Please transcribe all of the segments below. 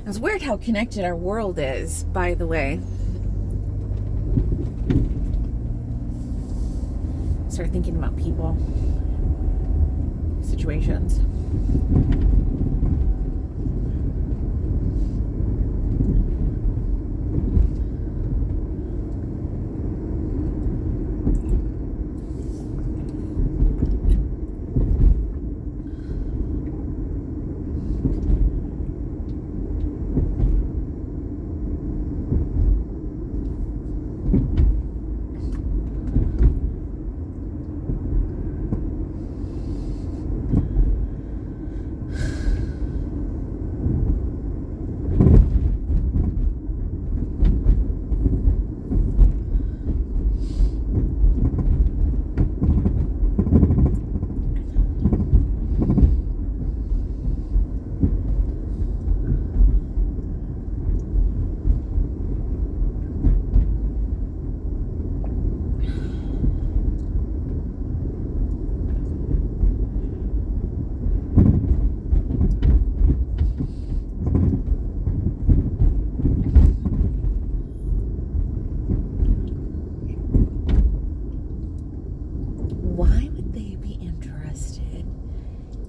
It's weird how connected our world is, by the way. Start thinking about people, situations. Why would they be interested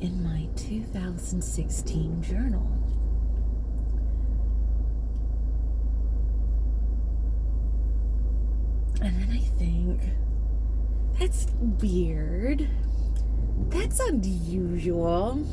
in my 2016 journal? And then I think, that's weird. That's unusual.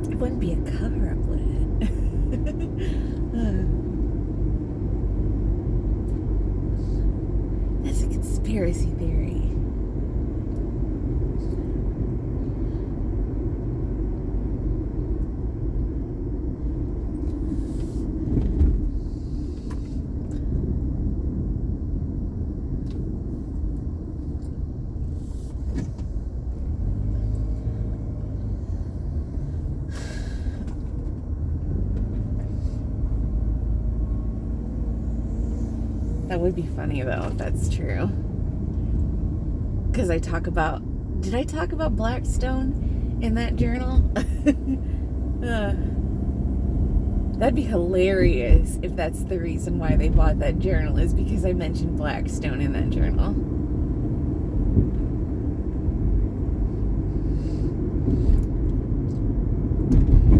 It wouldn't be a cover-up, would it? That's a conspiracy theory. That would be funny though, if that's true. Because did I talk about Blackstone in that journal? That'd be hilarious if that's the reason why they bought that journal, is because I mentioned Blackstone in that journal.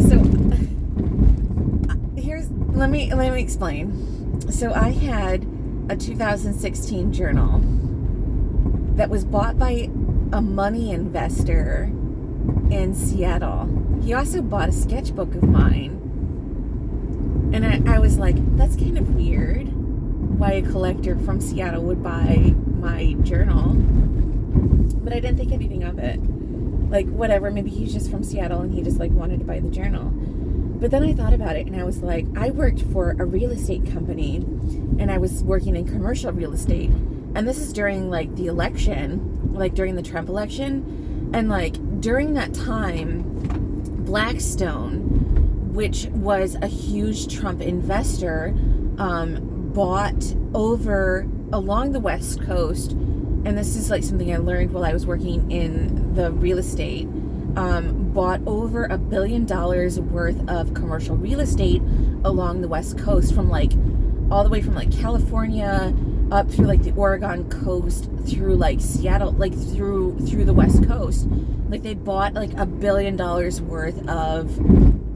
So let me explain. So I had a 2016 journal that was bought by a money investor in Seattle. He also bought a sketchbook of mine. And I was like, that's kind of weird why a collector from Seattle would buy my journal. But I didn't think anything of it. Like, whatever, maybe he's just from Seattle and he just like wanted to buy the journal. But then I thought about it and I was like, I worked for a real estate company and I was working in commercial real estate. And this is during like the election, like during the Trump election. And like during that time, Blackstone, which was a huge Trump investor, bought over along the West Coast. And this is like something I learned while I was working in the real estate. Bought over $1 billion worth of commercial real estate along the West Coast, from like all the way from like California up through like the Oregon coast, through like Seattle, like through the West Coast. Like they bought like $1 billion worth of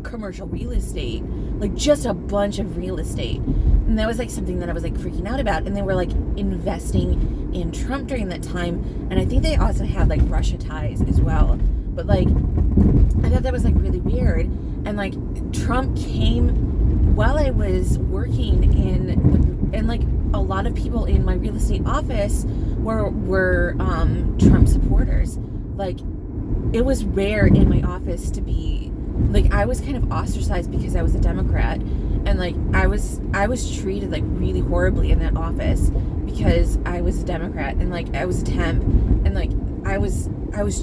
commercial real estate, like just a bunch of real estate. And that was like something that I was like freaking out about. And they were like investing in Trump during that time. And I think they also had like Russia ties as well. But like, I thought that was like really weird. And like Trump came while I was working and like a lot of people in my real estate office were Trump supporters. Like, it was rare in my office to be like, I was kind of ostracized because I was a Democrat, and like I was treated like really horribly in that office because I was a Democrat, and like I was a temp, and like I was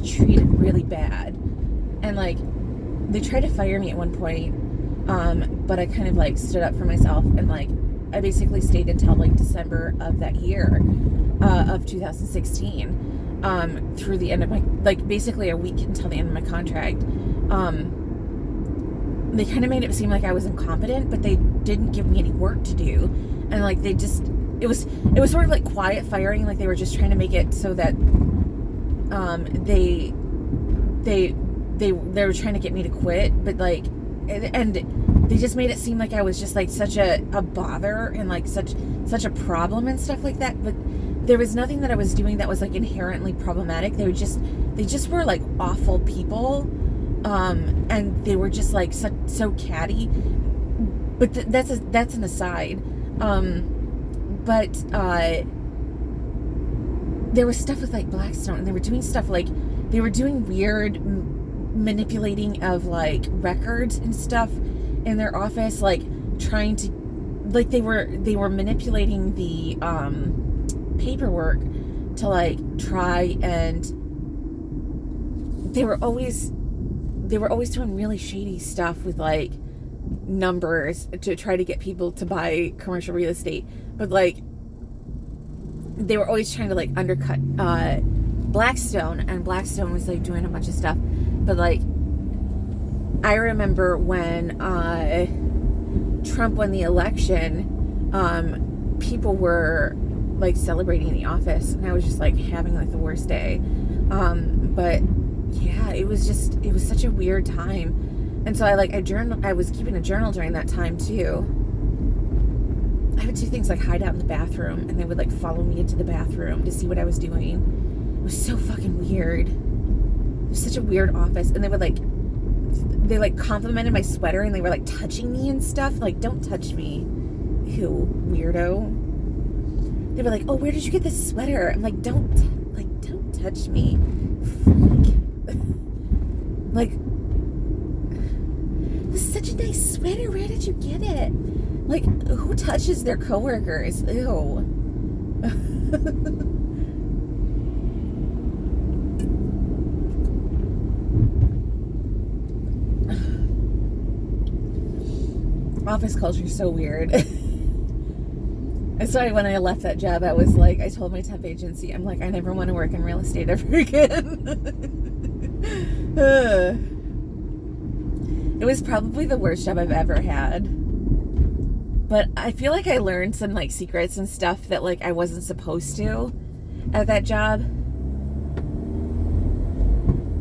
treated really bad, and like they tried to fire me at one point, but I kind of like stood up for myself, and like I basically stayed until like December of that year, of 2016. Through the end of my, like basically a week until the end of my contract. They kind of made it seem like I was incompetent, but they didn't give me any work to do. And like they just, it was sort of like quiet firing, like they were just trying to make it so that they were trying to get me to quit, but like, and they just made it seem like I was just like such a bother and like such a problem and stuff like that. But there was nothing that I was doing that was like inherently problematic. They just were like awful people, and they were just like so catty. But that's an aside. But there was stuff with like Blackstone, and they were doing stuff like they were doing weird manipulating of like records and stuff in their office, like trying to, like they were manipulating the paperwork to like try, and they were always doing really shady stuff with like numbers to try to get people to buy commercial real estate. But like they were always trying to like undercut Blackstone, and Blackstone was like doing a bunch of stuff. But like I remember when Trump won the election, people were like celebrating in the office, and I was just like having like the worst day. But yeah, it was such a weird time. And so I was keeping a journal during that time too. I would do things like hide out in the bathroom, and they would like follow me into the bathroom to see what I was doing. It was so fucking weird. It was such a weird office. And they like complimented my sweater, and they were like touching me and stuff. Like, don't touch me, you weirdo. They were like, oh, where did you get this sweater? I'm like, don't touch me. Like, this is such a nice sweater. Where did you get it? Like, who touches their coworkers? Ew. Office culture is so weird. And so when I left that job, I was like, I told my temp agency, I'm like, I never want to work in real estate ever again. It was probably the worst job I've ever had. But I feel like I learned some like secrets and stuff that like I wasn't supposed to at that job.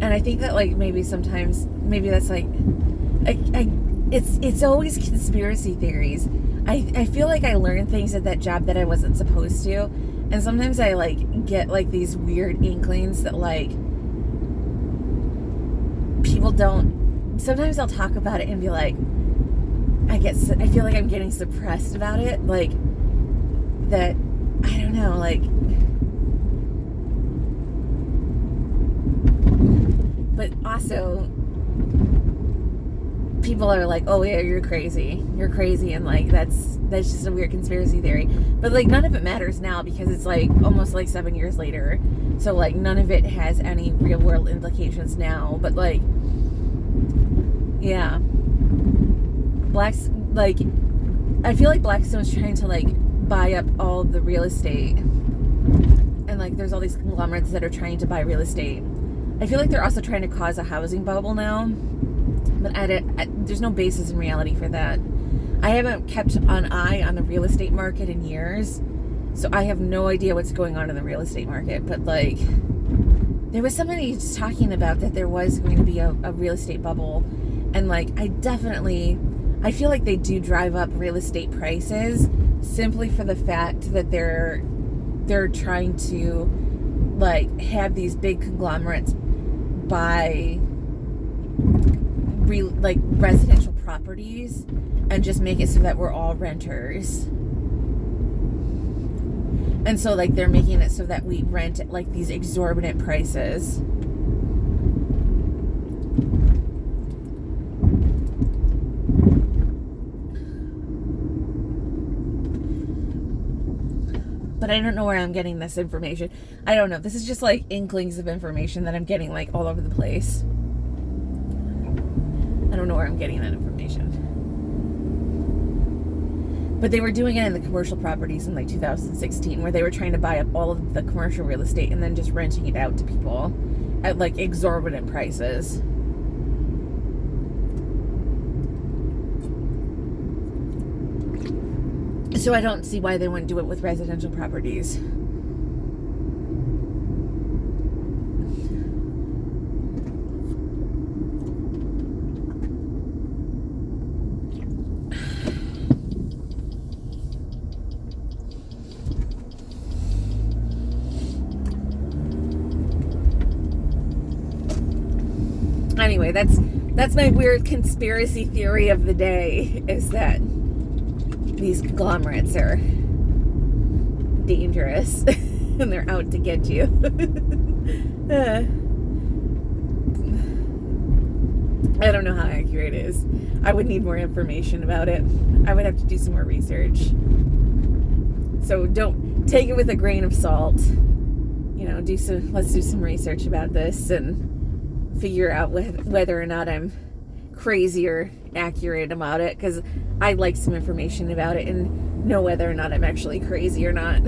And I think that like maybe sometimes, maybe that's like, it's always conspiracy theories. I feel like I learned things at that job that I wasn't supposed to. And sometimes I like get like these weird inklings that like people don't, sometimes I'll talk about it and be like, I feel like I'm getting suppressed about it. Like that, I don't know, like, but also people are like, oh yeah, you're crazy, and like that's just a weird conspiracy theory. But like none of it matters now because it's like almost like 7 years later, so like none of it has any real world implications now. But like, yeah, like I feel like Blackstone's trying to like buy up all of the real estate, and like there's all these conglomerates that are trying to buy real estate. I feel like they're also trying to cause a housing bubble now. But there's no basis in reality for that. I haven't kept an eye on the real estate market in years, so I have no idea what's going on in the real estate market. But like, there was somebody just talking about that there was going to be a real estate bubble, And like, I feel like they do drive up real estate prices simply for the fact that they're trying to like have these big conglomerates buy like residential properties and just make it so that we're all renters. And so like they're making it so that we rent at like these exorbitant prices. But I don't know where I'm getting this information. I don't know. This is just like inklings of information that I'm getting like all over the place. I don't know where I'm getting that information. But they were doing it in the commercial properties in like 2016, where they were trying to buy up all of the commercial real estate and then just renting it out to people at like exorbitant prices. So I don't see why they wouldn't do it with residential properties. Anyway, that's my weird conspiracy theory of the day, is that these conglomerates are dangerous and they're out to get you. I don't know how accurate it is. I would need more information about it. I would have to do some more research. So don't take it with a grain of salt. You know, let's do some research about this and figure out whether or not I'm crazy or accurate about it, because I'd like some information about it and know whether or not I'm actually crazy or not.